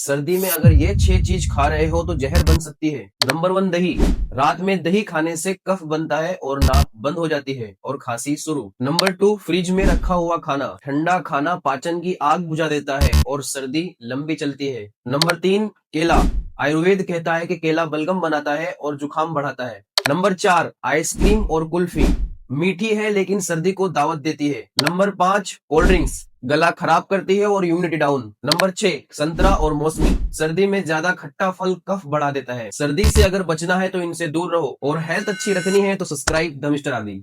सर्दी में अगर ये 6 चीज खा रहे हो तो जहर बन सकती है। नंबर 1, दही। रात में दही खाने से कफ बनता है और नाक बंद हो जाती है और खांसी शुरू। नंबर 2, फ्रिज में रखा हुआ खाना। ठंडा खाना पाचन की आग बुझा देता है और सर्दी लंबी चलती है। नंबर 3, केला। आयुर्वेद कहता है कि केला बलगम बनाता है और जुकाम बढ़ाता है। नंबर 4, आइसक्रीम और कुल्फी। मीठी है लेकिन सर्दी को दावत देती है। Number 5, cold drinks. गला खराब करती है और इम्यूनिटी डाउन। नंबर 6, संतरा और मौसमी। सर्दी में ज्यादा खट्टा फल कफ बढ़ा देता है। सर्दी से अगर बचना है तो इनसे दूर रहो और हेल्थ अच्छी रखनी है तो सब्सक्राइब द मिस्टर आदि।